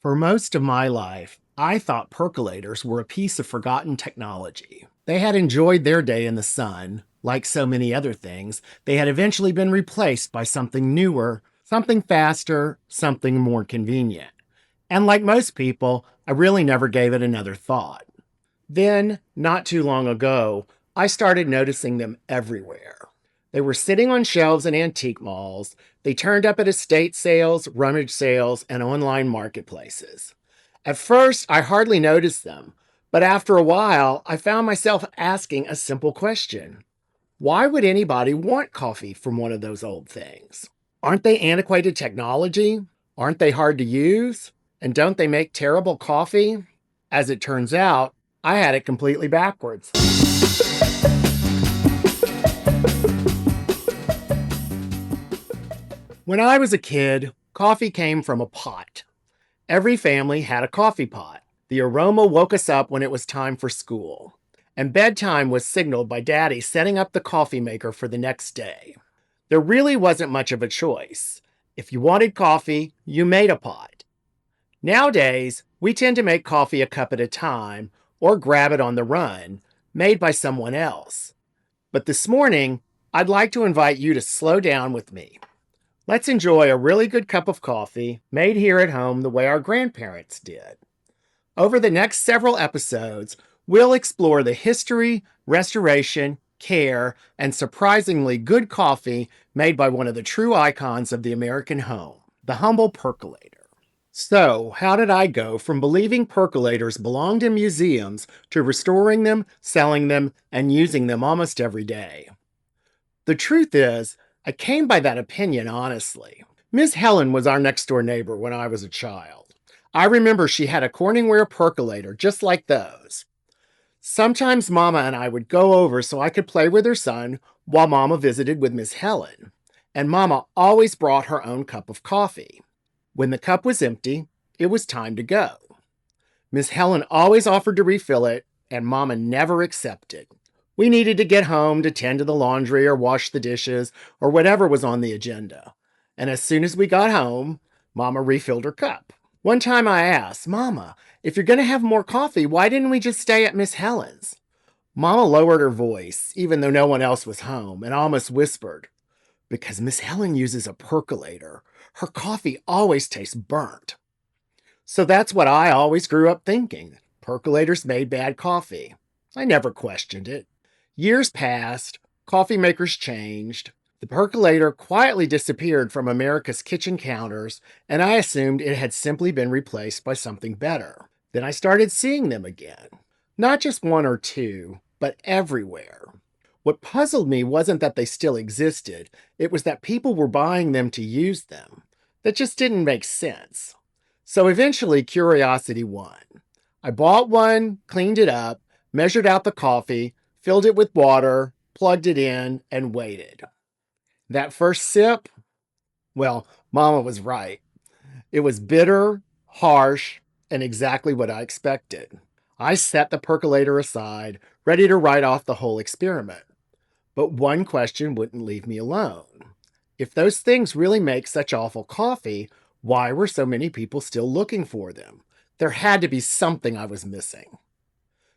For most of my life, I thought percolators were a piece of forgotten technology. They had enjoyed their day in the sun. Like so many other things, they had eventually been replaced by something newer, something faster, something more convenient. And like most people, I really never gave it another thought. Then, not too long ago, I started noticing them everywhere. They were sitting on shelves in antique malls. They turned up at estate sales, rummage sales, and online marketplaces. At first, I hardly noticed them, but after a while, I found myself asking a simple question. Why would anybody want coffee from one of those old things? Aren't they antiquated technology? Aren't they hard to use? And don't they make terrible coffee? As it turns out, I had it completely backwards. When I was a kid, coffee came from a pot. Every family had a coffee pot. The aroma woke us up when it was time for school. And bedtime was signaled by Daddy setting up the coffee maker for the next day. There really wasn't much of a choice. If you wanted coffee, you made a pot. Nowadays, we tend to make coffee a cup at a time or grab it on the run, made by someone else. But this morning, I'd like to invite you to slow down with me. Let's enjoy a really good cup of coffee made here at home the way our grandparents did. Over the next several episodes, we'll explore the history, restoration, care, and surprisingly good coffee made by one of the true icons of the American home, the humble percolator. So, how did I go from believing percolators belonged in museums to restoring them, selling them, and using them almost every day? The truth is, I came by that opinion honestly. Miss Helen was our next door neighbor when I was a child. I remember she had a Corningware percolator just like those. Sometimes Mama and I would go over so I could play with her son while Mama visited with Miss Helen. And Mama always brought her own cup of coffee. When the cup was empty, it was time to go. Miss Helen always offered to refill it, and Mama never accepted. We needed to get home to tend to the laundry or wash the dishes or whatever was on the agenda. And as soon as we got home, Mama refilled her cup. One time I asked, Mama, if you're going to have more coffee, why didn't we just stay at Miss Helen's? Mama lowered her voice, even though no one else was home, and almost whispered, because Miss Helen uses a percolator. Her coffee always tastes burnt. So that's what I always grew up thinking. Percolators made bad coffee. I never questioned it. Years passed, coffee makers changed, the percolator quietly disappeared from America's kitchen counters, and I assumed it had simply been replaced by something better. Then I started seeing them again. Not just one or two, but everywhere. What puzzled me wasn't that they still existed, it was that people were buying them to use them. That just didn't make sense. So eventually curiosity won. I bought one, cleaned it up, measured out the coffee, filled it with water, plugged it in, and waited. That first sip, well, Mama was right. It was bitter, harsh, and exactly what I expected. I set the percolator aside, ready to write off the whole experiment. But one question wouldn't leave me alone. If those things really make such awful coffee, why were so many people still looking for them? There had to be something I was missing.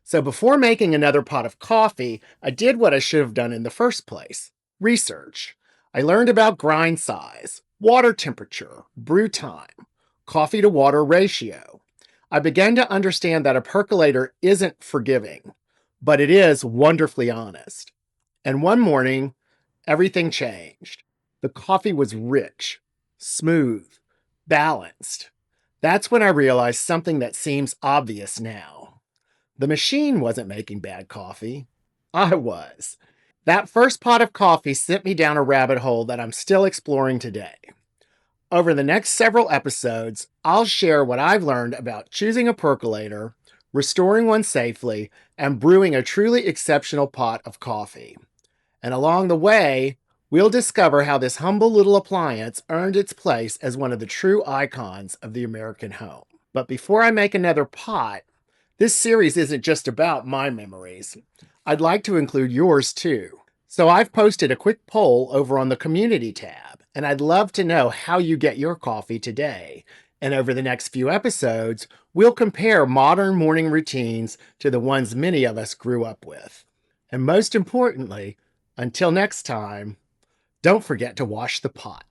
So before making another pot of coffee, I did what I should have done in the first place. Research. I learned about grind size, water temperature, brew time, coffee to water ratio. I began to understand that a percolator isn't forgiving, but it is wonderfully honest. And one morning, everything changed. The coffee was rich, smooth, balanced. That's when I realized something that seems obvious now. The machine wasn't making bad coffee. I was. That first pot of coffee sent me down a rabbit hole that I'm still exploring today. Over the next several episodes, I'll share what I've learned about choosing a percolator, restoring one safely, and brewing a truly exceptional pot of coffee. And along the way, we'll discover how this humble little appliance earned its place as one of the true icons of the American home. But before I make another pot, this series isn't just about my memories. I'd like to include yours too. So I've posted a quick poll over on the community tab, and I'd love to know how you get your coffee today And over the next few episodes, we'll compare modern morning routines to the ones many of us grew up with. And most importantly, until next time, don't forget to wash the pot.